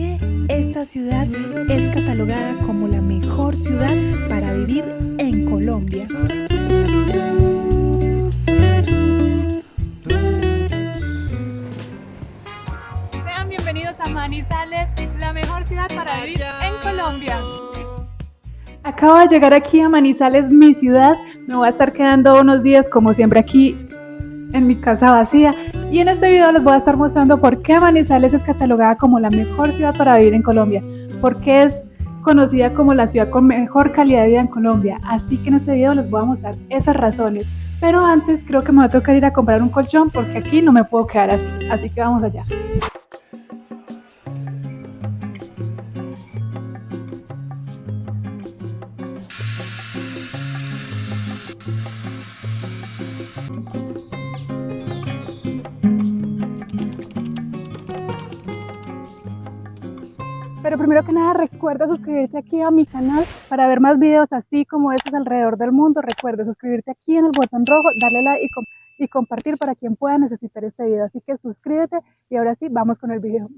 qué esta ciudad es catalogada como la mejor ciudad para vivir en Colombia. Sean bienvenidos a Manizales, la mejor ciudad para vivir en Colombia. Acabo de llegar aquí a Manizales, mi ciudad. Me voy a estar quedando unos días como siempre aquí en mi casa vacía. Y en este video les voy a estar mostrando por qué Manizales es catalogada como la mejor ciudad para vivir en Colombia. Por qué es conocida como la ciudad con mejor calidad de vida en Colombia. Así que en este video les voy a mostrar esas razones. Pero antes creo que me va a tocar ir a comprar un colchón porque aquí no me puedo quedar así. Así que vamos allá. Pero primero que nada, recuerda suscribirte aquí a mi canal para ver más videos así como estos alrededor del mundo. Recuerda suscribirte aquí en el botón rojo, darle like y compartir para quien pueda necesitar este video. Así que suscríbete y ahora sí, vamos con el video.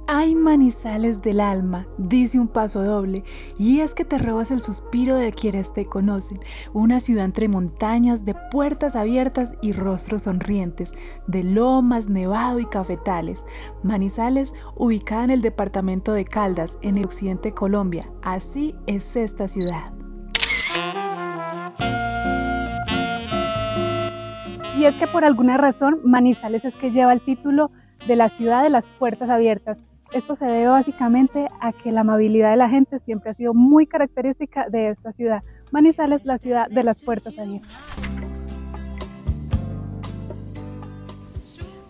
Hay manizales del alma, dice un paso doble, y es que te robas el suspiro de quienes te conocen. Una ciudad entre montañas, de puertas abiertas y rostros sonrientes, de lomas, nevado y cafetales. Manizales, ubicada en el departamento de Caldas, en el occidente de Colombia. Así es esta ciudad. Y es que por alguna razón Manizales es que lleva el título de la ciudad de las puertas abiertas. Esto se debe básicamente a que la amabilidad de la gente siempre ha sido muy característica de esta ciudad. Manizales, la ciudad de las puertas abiertas.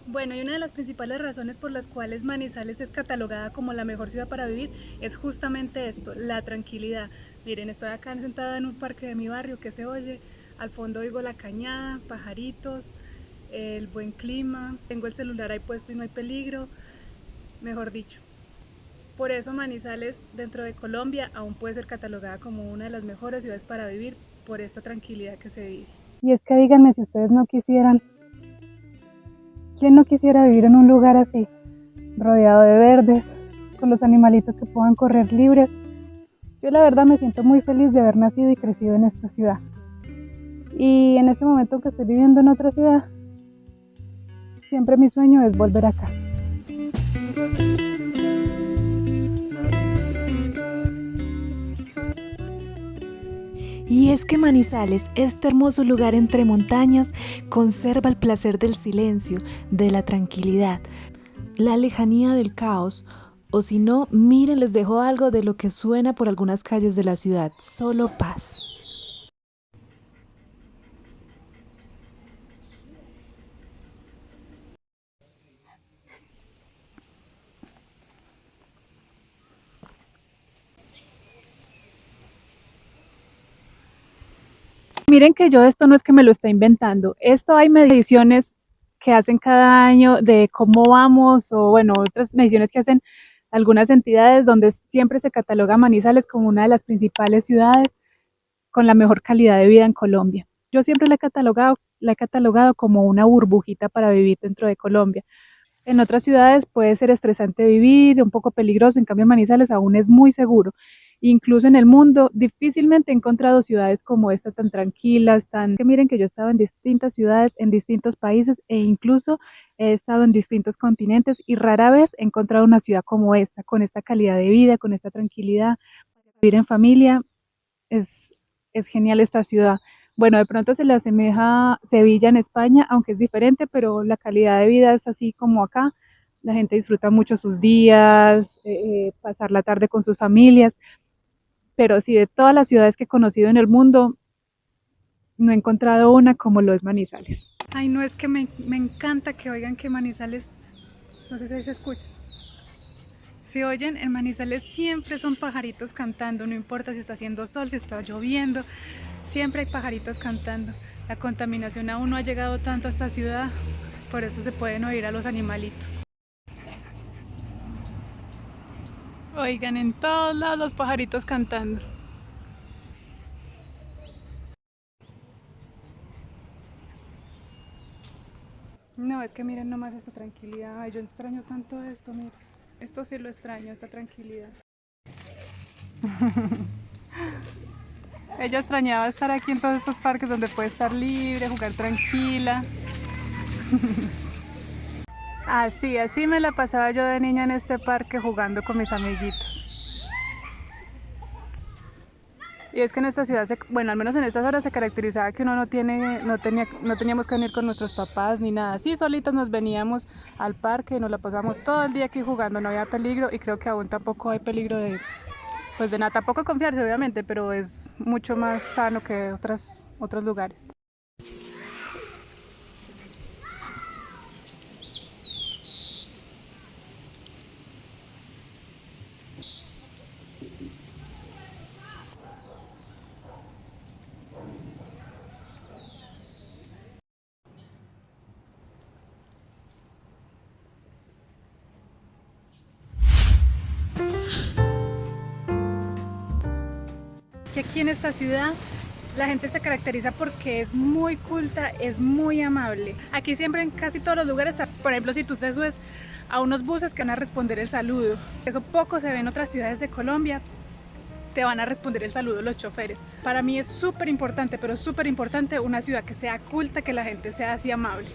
Bueno, y una de las principales razones por las cuales Manizales es catalogada como la mejor ciudad para vivir es justamente esto, la tranquilidad. Miren, estoy acá sentada en un parque de mi barrio que se oye, al fondo oigo la cañada, pajaritos, el buen clima, tengo el celular ahí puesto y no hay peligro, mejor dicho. Por eso Manizales, dentro de Colombia, aún puede ser catalogada como una de las mejores ciudades para vivir por esta tranquilidad que se vive. Y es que díganme si ustedes no quisieran, ¿quién no quisiera vivir en un lugar así, rodeado de verdes, con los animalitos que puedan correr libres? Yo la verdad me siento muy feliz de haber nacido y crecido en esta ciudad. Y en este momento que estoy viviendo en otra ciudad, siempre mi sueño es volver acá. Y es que Manizales, este hermoso lugar entre montañas, conserva el placer del silencio, de la tranquilidad, la lejanía del caos, o si no, miren, les dejo algo de lo que suena por algunas calles de la ciudad, solo paz. Miren que yo esto no es que me lo esté inventando, esto hay mediciones que hacen cada año de cómo vamos o bueno, otras mediciones que hacen algunas entidades donde siempre se cataloga Manizales como una de las principales ciudades con la mejor calidad de vida en Colombia. Yo siempre la he catalogado como una burbujita para vivir dentro de Colombia. En otras ciudades puede ser estresante vivir, un poco peligroso, en cambio en Manizales aún es muy seguro. Incluso en el mundo difícilmente he encontrado ciudades como esta tan tranquilas, que miren que yo he estado en distintas ciudades, en distintos países e incluso he estado en distintos continentes y rara vez he encontrado una ciudad como esta, con esta calidad de vida, con esta tranquilidad. Vivir en familia es, es genial esta ciudad. Bueno, de pronto se le asemeja Sevilla en España, aunque es diferente, pero la calidad de vida es así como acá. La gente disfruta mucho sus días, pasar la tarde con sus familias, pero sí, de todas las ciudades que he conocido en el mundo, no he encontrado una como lo es Manizales. Ay, no, es que me encanta que oigan que Manizales, no sé si se escucha. Si oyen, en Manizales siempre son pajaritos cantando, no importa si está haciendo sol, si está lloviendo, siempre hay pajaritos cantando. La contaminación aún no ha llegado tanto a esta ciudad, por eso se pueden oír a los animalitos. Oigan, en todos lados los pajaritos cantando. No, es que miren nomás esta tranquilidad. Ay, yo extraño tanto esto, miren. Esto sí lo extraño, esta tranquilidad. Ella extrañaba estar aquí en todos estos parques donde puede estar libre, jugar tranquila. Así me la pasaba yo de niña en este parque jugando con mis amiguitos. Y es que en esta ciudad, bueno, al menos en estas horas se caracterizaba que uno no teníamos que venir con nuestros papás ni nada. Sí, solitos nos veníamos al parque y nos la pasamos todo el día aquí jugando, no había peligro y creo que aún tampoco hay peligro pues de nada, tampoco confiarse obviamente, pero es mucho más sano que otros lugares. Que aquí en esta ciudad la gente se caracteriza porque es muy culta, es muy amable. Aquí siempre en casi todos los lugares, por ejemplo, si tú te subes a unos buses que van a responder el saludo, eso poco se ve en otras ciudades de Colombia, te van a responder el saludo los choferes. Para mí es súper importante, pero súper importante una ciudad que sea culta, que la gente sea así amable.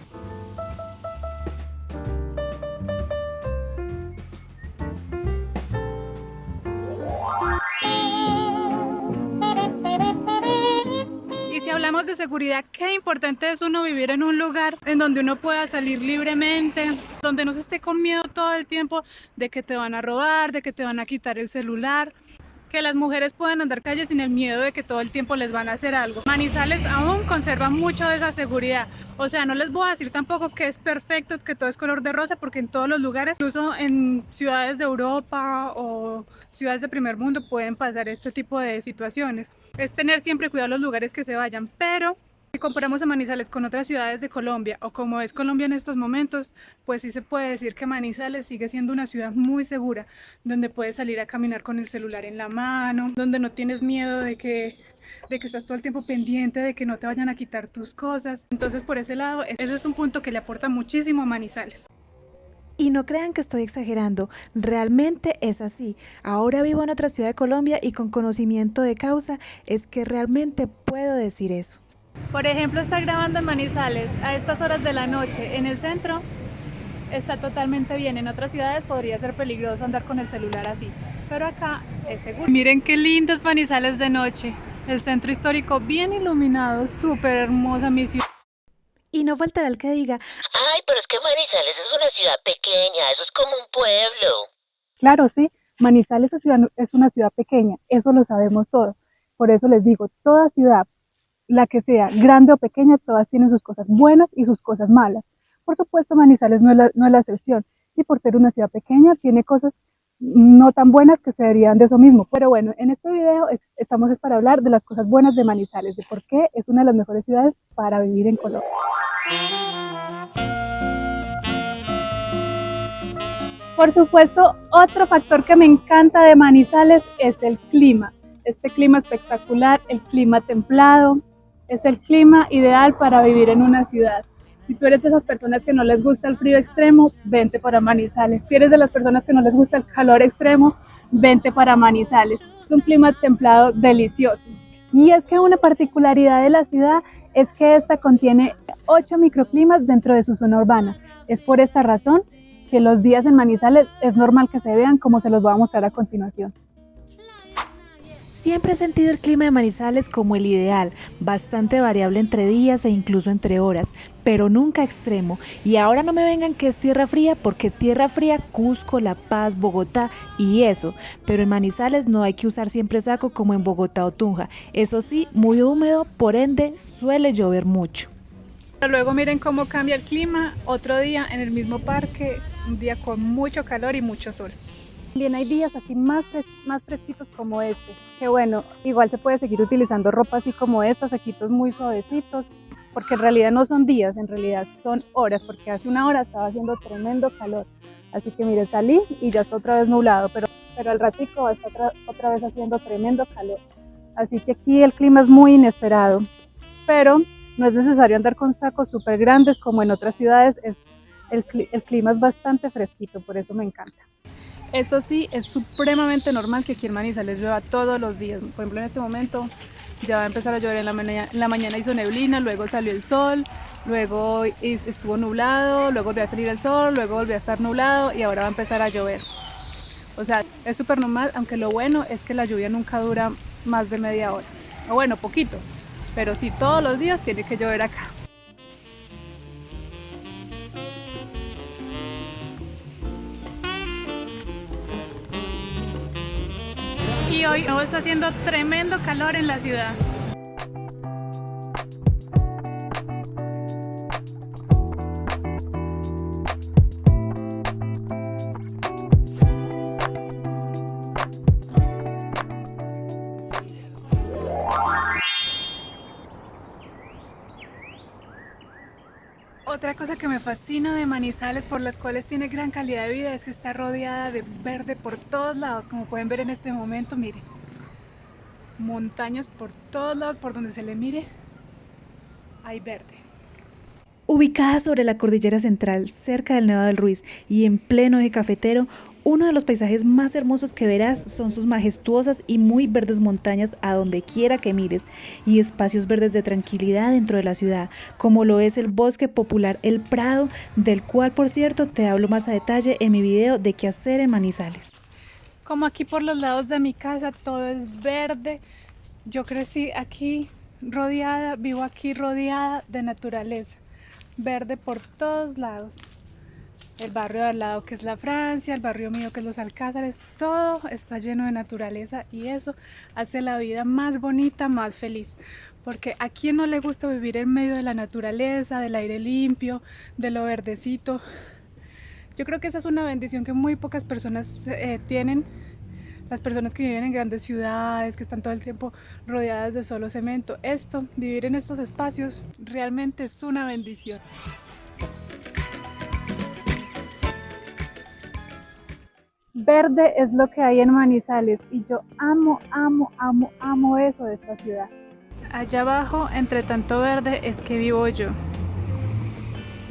Y si hablamos de seguridad, qué importante es uno vivir en un lugar en donde uno pueda salir libremente, donde no se esté con miedo todo el tiempo de que te van a robar, de que te van a quitar el celular, que las mujeres puedan andar calles sin el miedo de que todo el tiempo les van a hacer algo. Manizales aún conserva mucho de esa seguridad, o sea, no les voy a decir tampoco que es perfecto, que todo es color de rosa, porque en todos los lugares, incluso en ciudades de Europa o ciudades de primer mundo, pueden pasar este tipo de situaciones. Es tener siempre cuidado los lugares que se vayan, pero si comparamos a Manizales con otras ciudades de Colombia o como es Colombia en estos momentos, pues sí se puede decir que Manizales sigue siendo una ciudad muy segura, donde puedes salir a caminar con el celular en la mano, donde no tienes miedo de que estás todo el tiempo pendiente de que no te vayan a quitar tus cosas. Entonces por ese lado, ese es un punto que le aporta muchísimo a Manizales. Y no crean que estoy exagerando, realmente es así. Ahora vivo en otra ciudad de Colombia y con conocimiento de causa es que realmente puedo decir eso. Por ejemplo, estar grabando en Manizales a estas horas de la noche en el centro está totalmente bien. En otras ciudades podría ser peligroso andar con el celular así, pero acá es seguro. Miren qué lindo es Manizales de noche. El centro histórico bien iluminado, súper hermosa mi ciudad. Y no faltará el que diga, ay, pero es que Manizales es una ciudad pequeña, eso es como un pueblo. Claro, sí, Manizales es una ciudad pequeña, eso lo sabemos todos. Por eso les digo, toda ciudad, la que sea, grande o pequeña, todas tienen sus cosas buenas y sus cosas malas. Por supuesto, Manizales no es la excepción, y por ser una ciudad pequeña, tiene cosas no tan buenas que se derivan de eso mismo. Pero bueno, en este video estamos para hablar de las cosas buenas de Manizales, de por qué es una de las mejores ciudades para vivir en Colombia. Por supuesto, otro factor que me encanta de Manizales es el clima. Este clima espectacular, el clima templado, es el clima ideal para vivir en una ciudad. Si tú eres de esas personas que no les gusta el frío extremo, vente para Manizales. Si eres de las personas que no les gusta el calor extremo, vente para Manizales. Es un clima templado delicioso. Y es que una particularidad de la ciudad es que esta contiene 8 microclimas dentro de su zona urbana. Es por esta razón que los días en Manizales es normal que se vean como se los voy a mostrar a continuación. siempre he sentido el clima de Manizales como el ideal, bastante variable entre días e incluso entre horas, pero nunca extremo. Y ahora no me vengan que es tierra fría, porque tierra fría Cusco, La Paz, Bogotá y eso, pero en Manizales no hay que usar siempre saco como en Bogotá o Tunja. Eso sí, muy húmedo, por ende suele llover mucho. Pero luego miren cómo cambia el clima, otro día en el mismo parque, un día con mucho calor y mucho sol. También hay días así más fresquitos como este, que bueno, igual se puede seguir utilizando ropa así como esta, saquitos muy suavecitos, porque en realidad no son días, en realidad son horas, porque hace una hora estaba haciendo tremendo calor. Así que mire, salí y ya está otra vez nublado, pero al ratico va a estar otra vez haciendo tremendo calor. Así que aquí el clima es muy inesperado, pero no es necesario andar con sacos súper grandes como en otras ciudades, el clima es bastante fresquito, por eso me encanta. Eso sí, es supremamente normal que aquí en Manizales llueva todos los días. Por ejemplo, en este momento ya va a empezar a llover en la mañana hizo neblina, luego salió el sol, luego estuvo nublado, luego volvió a salir el sol, luego volvió a estar nublado y ahora va a empezar a llover. O sea, es súper normal, aunque lo bueno es que la lluvia nunca dura más de media hora. O bueno, poquito, pero sí todos los días tiene que llover acá. Y hoy está haciendo tremendo calor en la ciudad. Otra cosa que me fascina de Manizales, por las cuales tiene gran calidad de vida, es que está rodeada de verde por todos lados. Como pueden ver en este momento, miren, montañas por todos lados, por donde se le mire, hay verde. Ubicada sobre la cordillera central, cerca del Nevado del Ruiz y en pleno eje cafetero, uno de los paisajes más hermosos que verás son sus majestuosas y muy verdes montañas a donde quiera que mires y espacios verdes de tranquilidad dentro de la ciudad, como lo es el bosque popular El Prado, del cual por cierto te hablo más a detalle en mi video de qué hacer en Manizales. Como aquí por los lados de mi casa todo es verde, yo crecí aquí rodeada, vivo aquí rodeada de naturaleza, verde por todos lados. El barrio de al lado que es la Francia, el barrio mío que es los Alcázares, todo está lleno de naturaleza y eso hace la vida más bonita, más feliz. Porque a quien no le gusta vivir en medio de la naturaleza, del aire limpio, de lo verdecito. Yo creo que esa es una bendición que muy pocas personas tienen. Las personas que viven en grandes ciudades, que están todo el tiempo rodeadas de solo cemento. Vivir en estos espacios, realmente es una bendición. Verde es lo que hay en Manizales y yo amo, amo, amo, amo eso de esta ciudad. Allá abajo, entre tanto verde, es que vivo yo.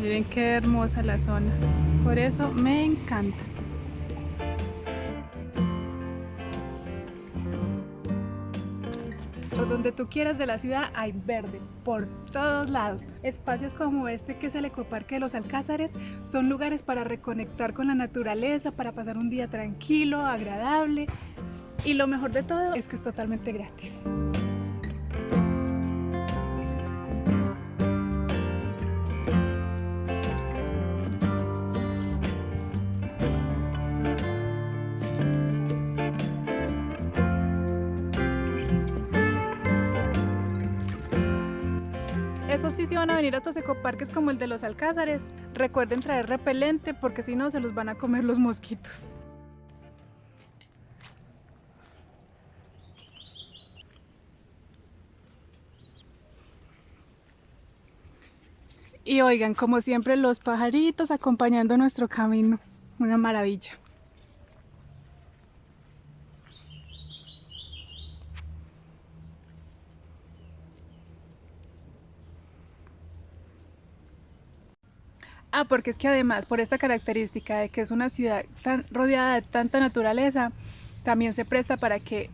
Miren qué hermosa la zona. Por eso me encanta. Por donde tú quieras de la ciudad hay verde, por todos lados. Espacios como este que es el Ecoparque de los Alcázares son lugares para reconectar con la naturaleza, para pasar un día tranquilo, agradable. Y lo mejor de todo es que es totalmente gratis. Eso sí, si van a venir a estos ecoparques como el de los Alcázares, recuerden traer repelente porque si no se los van a comer los mosquitos. Y oigan, como siempre, los pajaritos acompañando nuestro camino, una maravilla. Porque es que además, por esta característica de que es una ciudad tan rodeada de tanta naturaleza, también se presta para que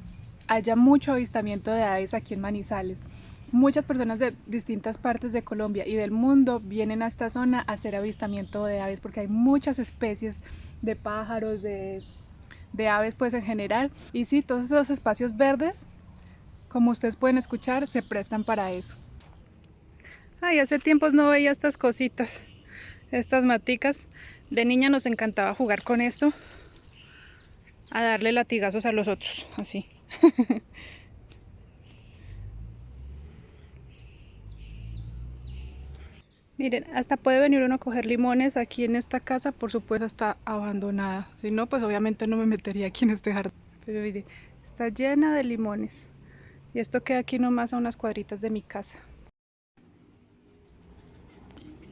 haya mucho avistamiento de aves aquí en Manizales. Muchas personas de distintas partes de Colombia y del mundo vienen a esta zona a hacer avistamiento de aves porque hay muchas especies de pájaros, de aves pues en general. Y sí, todos esos espacios verdes, como ustedes pueden escuchar, se prestan para eso. Ay, hace tiempos no veía estas cositas. Estas maticas. De niña nos encantaba jugar con esto, a darle latigazos a los otros, así. Miren, hasta puede venir uno a coger limones aquí en esta casa, por supuesto está abandonada. Si no, pues obviamente no me metería aquí en este jardín. Pero miren, está llena de limones. Y esto queda aquí nomás a unas cuadritas de mi casa.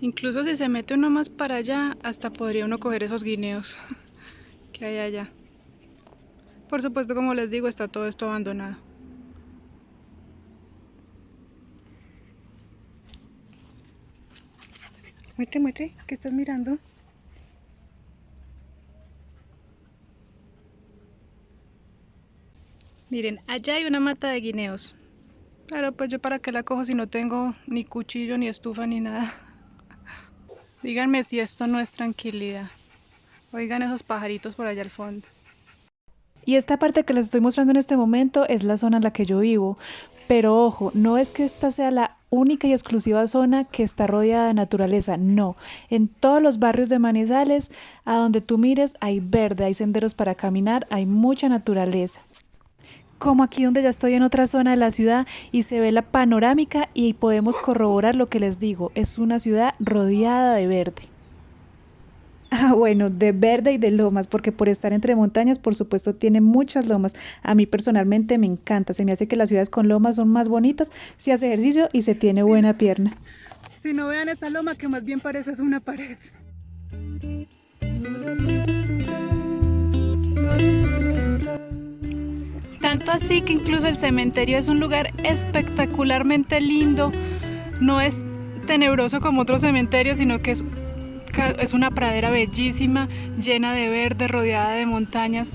Incluso si se mete uno más para allá, hasta podría uno coger esos guineos que hay allá. Por supuesto, como les digo, está todo esto abandonado. Muestre, ¿qué estás mirando? Miren, allá hay una mata de guineos. Pero pues yo para qué la cojo si no tengo ni cuchillo, ni estufa, ni nada. Díganme si esto no es tranquilidad. Oigan esos pajaritos por allá al fondo. Y esta parte que les estoy mostrando en este momento es la zona en la que yo vivo. Pero ojo, no es que esta sea la única y exclusiva zona que está rodeada de naturaleza, no. En todos los barrios de Manizales, a donde tú mires, hay verde, hay senderos para caminar, hay mucha naturaleza. Como aquí donde ya estoy en otra zona de la ciudad y se ve la panorámica y podemos corroborar lo que les digo, es una ciudad rodeada de verde. Ah, bueno, de verde y de lomas, porque por estar entre montañas, por supuesto, tiene muchas lomas. A mí personalmente me encanta, se me hace que las ciudades con lomas son más bonitas, se hace ejercicio y se tiene buena pierna. Si no vean esta loma que más bien parece es una pared. Tanto así que incluso el cementerio es un lugar espectacularmente lindo. No es tenebroso como otros cementerios, sino que es una pradera bellísima, llena de verde, rodeada de montañas.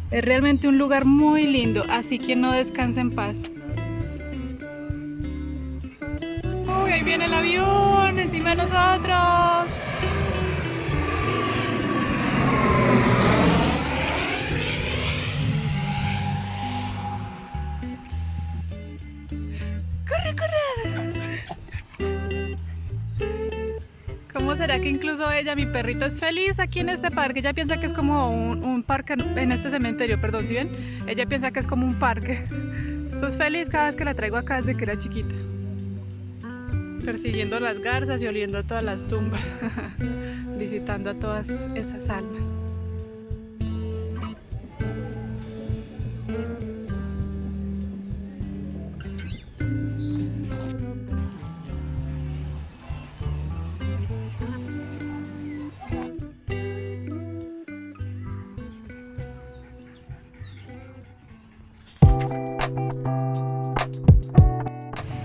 Es realmente un lugar muy lindo, así que no descanse en paz. ¡Uy, ahí viene el avión encima de nosotros! ¡Corre, corre! ¿Cómo será que incluso ella, mi perrito, es feliz aquí en este parque? Ella piensa que es como un parque en este cementerio, perdón, ¿sí ven? Ella piensa que es como un parque. Sos feliz cada vez que la traigo acá desde que era chiquita. Persiguiendo las garzas y oliendo a todas las tumbas. Visitando a todas esas almas.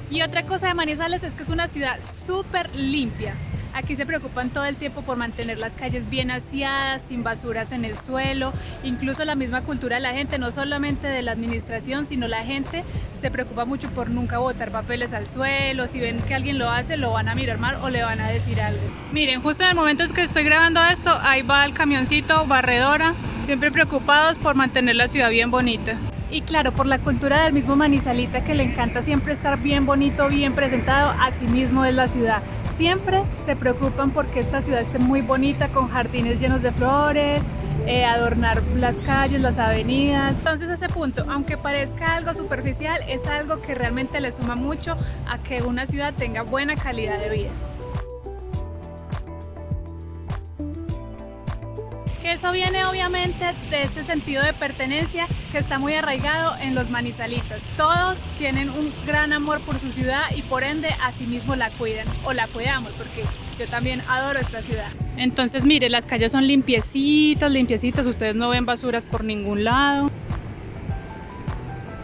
Y otra cosa de Manizales es que es una ciudad súper limpia. Aquí se preocupan todo el tiempo por mantener las calles bien aseadas, sin basuras en el suelo. Incluso la misma cultura de la gente, no solamente de la administración, sino la gente se preocupa mucho por nunca botar papeles al suelo. Si ven que alguien lo hace, lo van a mirar mal o le van a decir algo. Miren, justo en el momento en que estoy grabando esto, ahí va el camioncito, barredora, siempre preocupados por mantener la ciudad bien bonita. Y claro, por la cultura del mismo manizalita que le encanta siempre estar bien bonito, bien presentado, así mismo es la ciudad. Siempre se preocupan porque esta ciudad esté muy bonita, con jardines llenos de flores, adornar las calles, las avenidas. Entonces ese punto, aunque parezca algo superficial, es algo que realmente le suma mucho a que una ciudad tenga buena calidad de vida. Eso viene obviamente de este sentido de pertenencia que está muy arraigado en los manizalitas. Todos tienen un gran amor por su ciudad y por ende así mismo la cuidan o la cuidamos, porque yo también adoro esta ciudad. Entonces mire, las calles son limpiecitas, ustedes no ven basuras por ningún lado.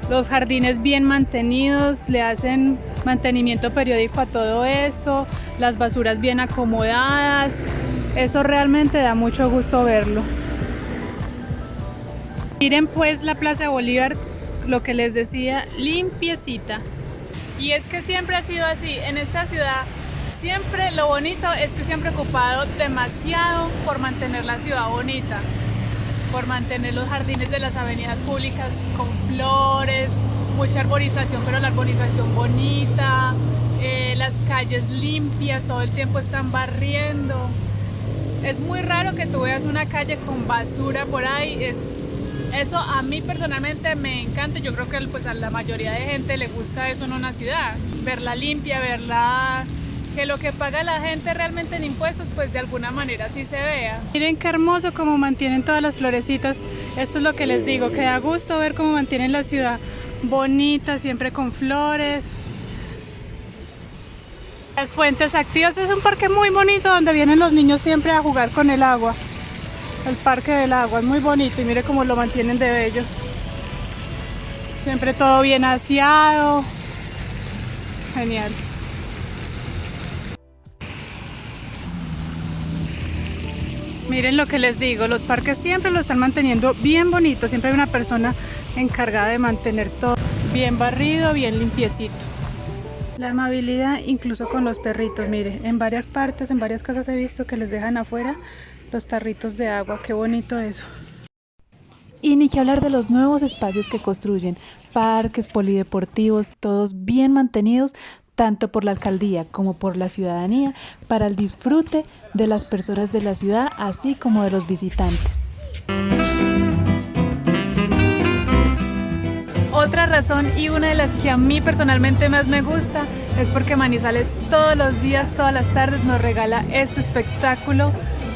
Los jardines bien mantenidos, le hacen mantenimiento periódico a todo esto, las basuras bien acomodadas. Eso realmente da mucho gusto verlo. Miren pues la Plaza de Bolívar, lo que les decía, limpiecita. Y es que siempre ha sido así, en esta ciudad siempre lo bonito es que se han preocupado demasiado por mantener la ciudad bonita, por mantener los jardines de las avenidas públicas con flores, mucha arborización, pero la arborización bonita, las calles limpias, todo el tiempo están barriendo. Es muy raro que tú veas una calle con basura por ahí. Eso a mí personalmente me encanta. Yo creo que pues, a la mayoría de gente le gusta eso en una ciudad. Verla limpia, verla que lo que paga la gente realmente en impuestos, pues de alguna manera sí se vea. Miren qué hermoso cómo mantienen todas las florecitas. Esto es lo que les digo, que da gusto ver cómo mantienen la ciudad bonita, siempre con flores. Las fuentes activas, es un parque muy bonito donde vienen los niños siempre a jugar con el agua. El parque del agua es muy bonito y mire cómo lo mantienen de bello. Siempre todo bien aseado. Genial. Miren lo que les digo, los parques siempre lo están manteniendo bien bonito, siempre hay una persona encargada de mantener todo bien barrido, bien limpiecito. La amabilidad incluso con los perritos, miren, en varias partes, en varias casas he visto que les dejan afuera los tarritos de agua, qué bonito eso. Y ni que hablar de los nuevos espacios que construyen, parques, polideportivos, todos bien mantenidos, tanto por la alcaldía como por la ciudadanía, para el disfrute de las personas de la ciudad, así como de los visitantes. Otra razón y una de las que a mí personalmente más me gusta es porque Manizales todos los días, todas las tardes nos regala este espectáculo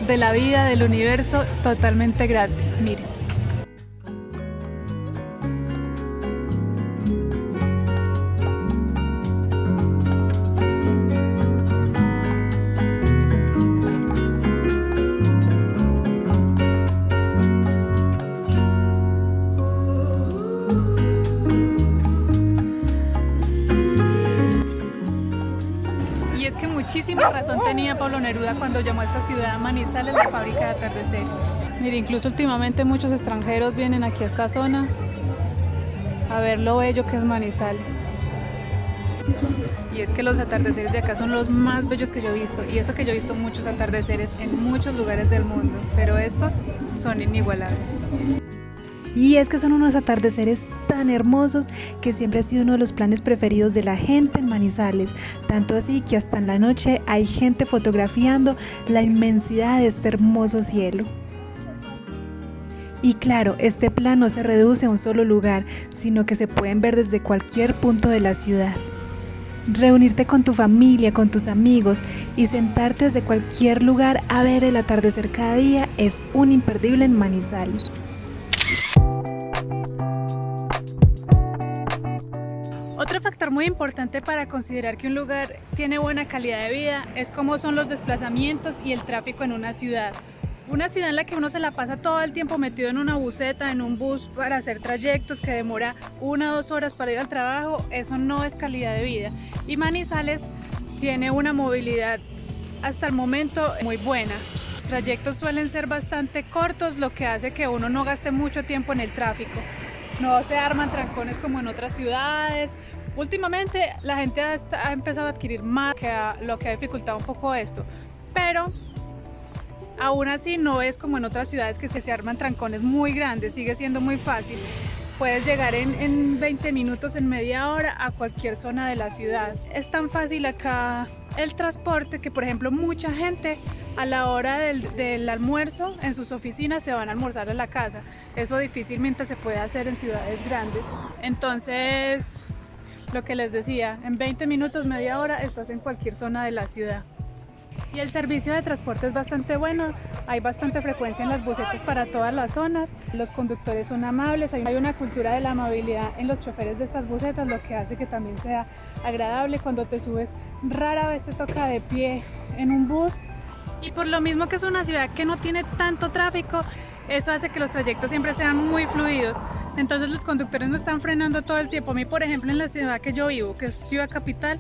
de la vida, del universo, totalmente gratis. Miren. Muchísima razón tenía Pablo Neruda cuando llamó a esta ciudad Manizales la fábrica de atardeceres. Mire, incluso últimamente muchos extranjeros vienen aquí a esta zona a ver lo bello que es Manizales. Y es que los atardeceres de acá son los más bellos que yo he visto, y eso que yo he visto muchos atardeceres en muchos lugares del mundo, pero estos son inigualables. Y es que son unos atardeceres tan hermosos que siempre ha sido uno de los planes preferidos de la gente en Manizales, tanto así que hasta en la noche hay gente fotografiando la inmensidad de este hermoso cielo. Y claro, este plan no se reduce a un solo lugar, sino que se pueden ver desde cualquier punto de la ciudad. Reunirte con tu familia, con tus amigos y sentarte desde cualquier lugar a ver el atardecer cada día es un imperdible en Manizales. Otro factor muy importante para considerar que un lugar tiene buena calidad de vida es cómo son los desplazamientos y el tráfico en una ciudad. Una ciudad en la que uno se la pasa todo el tiempo metido en una buseta, en un bus para hacer trayectos que demora 1 o 2 horas para ir al trabajo, eso no es calidad de vida. Y Manizales tiene una movilidad hasta el momento muy buena. Los trayectos suelen ser bastante cortos, lo que hace que uno no gaste mucho tiempo en el tráfico. No se arman trancones como en otras ciudades. Últimamente la gente ha empezado a adquirir más, lo que ha dificultado un poco esto, pero aún así no es como en otras ciudades que se arman trancones muy grandes, sigue siendo muy fácil. Puedes llegar en 20 minutos, en media hora a cualquier zona de la ciudad. Es tan fácil acá el transporte que, por ejemplo, mucha gente a la hora del almuerzo en sus oficinas se van a almorzar a la casa. Eso difícilmente se puede hacer en ciudades grandes. Entonces, lo que les decía, en 20 minutos, media hora estás en cualquier zona de la ciudad. Y el servicio de transporte es bastante bueno, hay bastante frecuencia en las busetas para todas las zonas, los conductores son amables, hay una cultura de la amabilidad en los choferes de estas busetas, lo que hace que también sea agradable. Cuando te subes, rara vez te toca de pie en un bus, y por lo mismo que es una ciudad que no tiene tanto tráfico, eso hace que los trayectos siempre sean muy fluidos. Entonces los conductores no están frenando todo el tiempo. A mí, por ejemplo, en la ciudad que yo vivo, que es Ciudad Capital,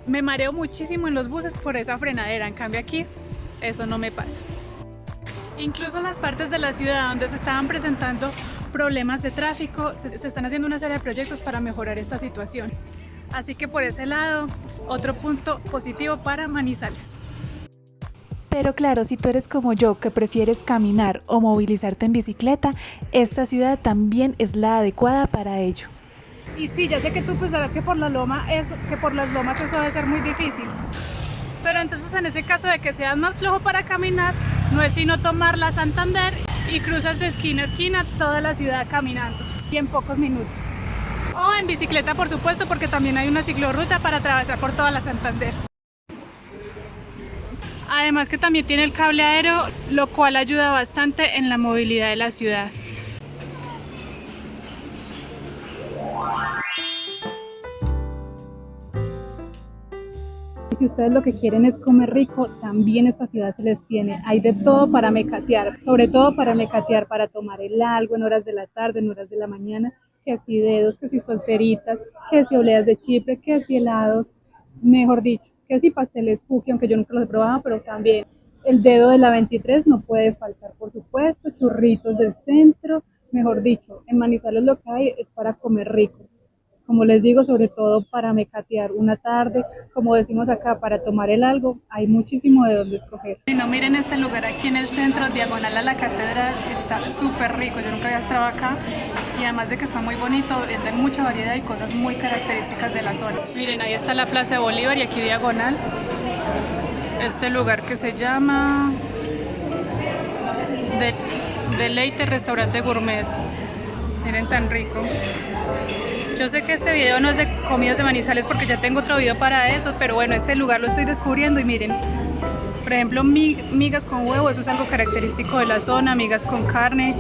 me mareo muchísimo en los buses por esa frenadera. En cambio aquí, eso no me pasa. Incluso en las partes de la ciudad donde se estaban presentando problemas de tráfico, se están haciendo una serie de proyectos para mejorar esta situación. Así que por ese lado, otro punto positivo para Manizales. Pero claro, si tú eres como yo, que prefieres caminar o movilizarte en bicicleta, esta ciudad también es la adecuada para ello. Y sí, ya sé que tú pensarás que por las lomas eso debe ser muy difícil. Pero entonces en ese caso de que seas más flojo para caminar, no es sino tomar la Santander y cruzas de esquina a esquina toda la ciudad caminando y en pocos minutos. O en bicicleta, por supuesto, porque también hay una ciclorruta para atravesar por toda la Santander. Además que también tiene el cable aéreo, lo cual ayuda bastante en la movilidad de la ciudad. Si ustedes lo que quieren es comer rico, también esta ciudad se les tiene. Hay de todo para mecatear, sobre todo para mecatear, para tomar el algo en horas de la tarde, en horas de la mañana, que si dedos, que si solteritas, que si obleas de Chipre, que si helados, mejor dicho, que si pasteles cookie, aunque yo nunca los he probado, pero también. El dedo de la 23 no puede faltar, por supuesto, churritos del centro, mejor dicho, en Manizales lo que hay es para comer rico. Como les digo, sobre todo para mecatear una tarde, como decimos acá, para tomar el algo, hay muchísimo de dónde escoger. Si no, miren este lugar aquí en el centro, diagonal a la catedral, está súper rico. Yo nunca había entrado acá y además de que está muy bonito, venden mucha variedad y cosas muy características de la zona. Miren, ahí está la Plaza de Bolívar y aquí diagonal, este lugar que se llama Deleite Restaurante Gourmet. Miren, tan rico. Yo sé que este video no es de comidas de Manizales porque ya tengo otro video para eso, pero bueno, este lugar lo estoy descubriendo y miren, por ejemplo, migas con huevo, eso es algo característico de la zona, migas con carne,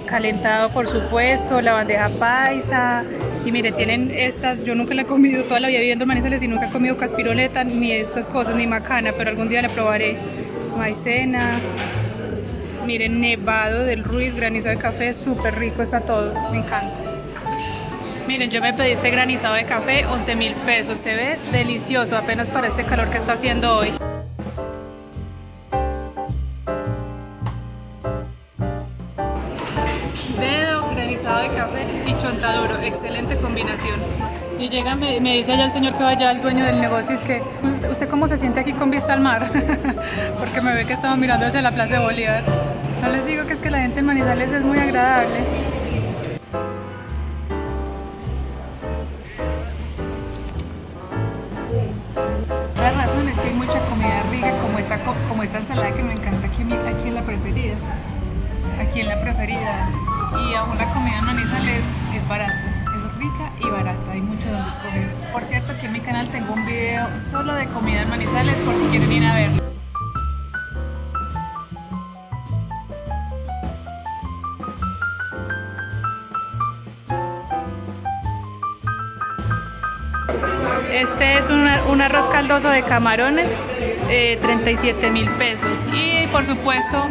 calentado por supuesto, la bandeja paisa, y miren, tienen estas, yo nunca la he comido, toda la vida viviendo en Manizales y nunca he comido caspiroleta, ni estas cosas, ni macana, pero algún día la probaré. Maicena, miren, nevado del Ruiz, granizado de café, súper rico está todo, me encanta. Miren, yo me pedí este granizado de café, 11.000 pesos, se ve delicioso apenas para este calor que está haciendo hoy. Dedo, granizado de café y chontaduro, excelente combinación. Y llega, me dice allá el señor que vaya al dueño del negocio, es que, ¿usted cómo se siente aquí con vista al mar? Porque me ve que estamos mirando hacia la Plaza de Bolívar. No les digo que es que la gente en Manizales es muy agradable. La razón es que hay mucha comida rica como esta ensalada que me encanta aquí en la preferida. Aquí en la preferida. Y aún la comida en Manizales es barata, es rica y barata, hay mucho donde escoger. Por cierto, aquí en mi canal tengo un video solo de comida en Manizales por si quieren ir a verlo. Este es un arroz caldoso de camarones, 37.000 pesos. Y por supuesto,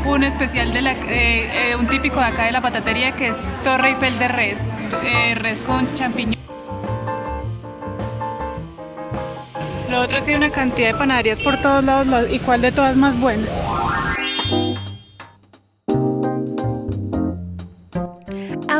un especial de un típico de acá de la patatería que es Torre Eiffel de res, res con champiñón. Lo otro es que hay una cantidad de panaderías por todos lados, ¿y cuál de todas más buena?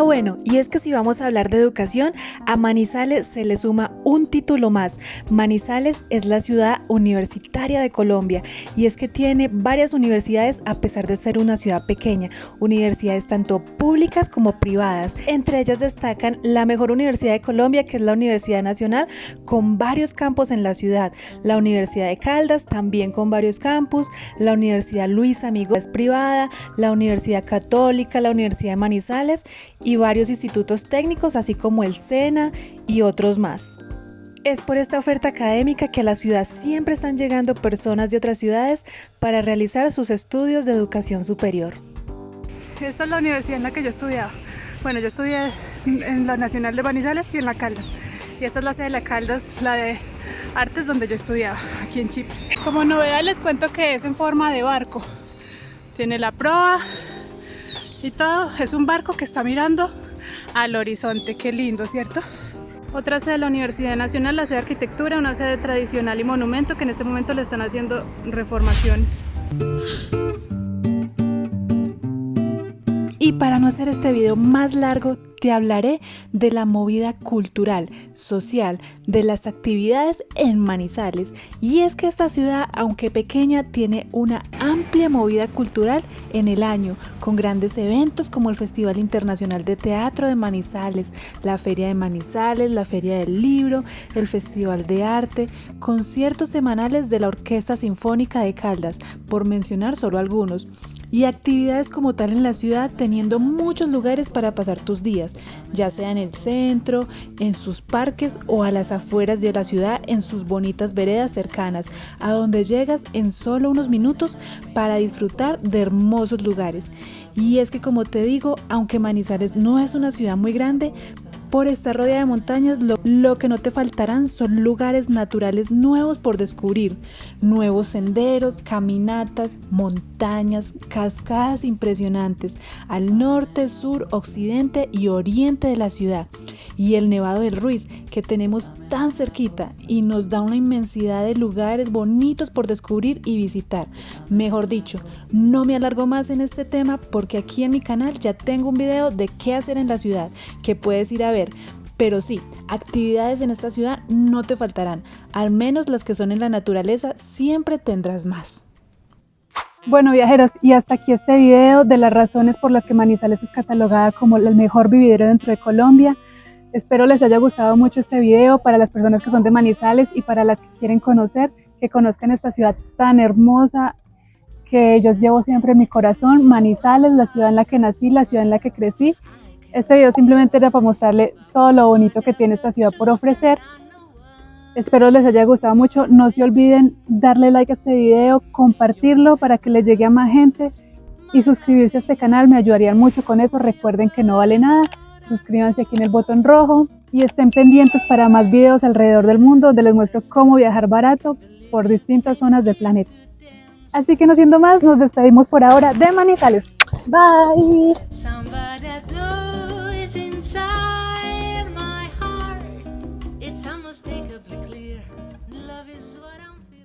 Bueno, y es que si vamos a hablar de educación, a Manizales se le suma un título más. Manizales es la ciudad universitaria de Colombia y es que tiene varias universidades a pesar de ser una ciudad pequeña, universidades tanto públicas como privadas. Entre ellas destacan la mejor universidad de Colombia, que es la Universidad Nacional, con varios campus en la ciudad, la Universidad de Caldas también con varios campus, la Universidad Luis Amigo es privada, la Universidad Católica, la Universidad de Manizales y varios institutos técnicos, así como el SENA y otros más. Es por esta oferta académica que a la ciudad siempre están llegando personas de otras ciudades para realizar sus estudios de educación superior. Esta es la universidad en la que yo estudiaba. Bueno, yo estudié en la Nacional de Manizales y en la Caldas. Y esta es la sede de la Caldas, la de Artes, donde yo estudiaba, aquí en Chipre. Como novedad les cuento que es en forma de barco. Tiene la proa y todo. Es un barco que está mirando al horizonte. Qué lindo, ¿cierto? Otra sede de la Universidad Nacional, la sede de Arquitectura, una sede tradicional y monumento que en este momento le están haciendo reformaciones. Y para no hacer este video más largo, te hablaré de la movida cultural, social, de las actividades en Manizales. Y es que esta ciudad, aunque pequeña, tiene una amplia movida cultural en el año, con grandes eventos como el Festival Internacional de Teatro de Manizales, la Feria de Manizales, la Feria del Libro, el Festival de Arte, conciertos semanales de la Orquesta Sinfónica de Caldas, por mencionar solo algunos. Y actividades como tal en la ciudad, teniendo muchos lugares para pasar tus días, ya sea en el centro, en sus parques o a las afueras de la ciudad, en sus bonitas veredas cercanas, a donde llegas en solo unos minutos para disfrutar de hermosos lugares. Y es que, como te digo, aunque Manizales no es una ciudad muy grande, Por estar rodeada de montañas, lo que no te faltarán son lugares naturales nuevos por descubrir, nuevos senderos, caminatas, montañas, cascadas impresionantes al norte, sur, occidente y oriente de la ciudad. Y el Nevado del Ruiz, que tenemos tan cerquita y nos da una inmensidad de lugares bonitos por descubrir y visitar. Mejor dicho, no me alargo más en este tema porque aquí en mi canal ya tengo un video de qué hacer en la ciudad que puedes ir a ver. Pero sí, actividades en esta ciudad no te faltarán, al menos las que son en la naturaleza siempre tendrás más. Bueno, viajeros, y hasta aquí este video de las razones por las que Manizales es catalogada como el mejor vividero dentro de Colombia. Espero les haya gustado mucho este video para las personas que son de Manizales y para las que quieren conocer, que conozcan esta ciudad tan hermosa que yo llevo siempre en mi corazón. Manizales, la ciudad en la que nací, la ciudad en la que crecí. Este video simplemente era para mostrarle todo lo bonito que tiene esta ciudad por ofrecer. Espero les haya gustado mucho. No se olviden darle like a este video, compartirlo para que les llegue a más gente y suscribirse a este canal, me ayudarían mucho con eso. Recuerden que no vale nada. Suscríbanse aquí en el botón rojo y estén pendientes para más videos alrededor del mundo donde les muestro cómo viajar barato por distintas zonas del planeta. Así que no siendo más, nos despedimos por ahora de Manizales. Bye. Somebody that blows inside my heart. It's unmistakably clear. Love is what I'm feeling.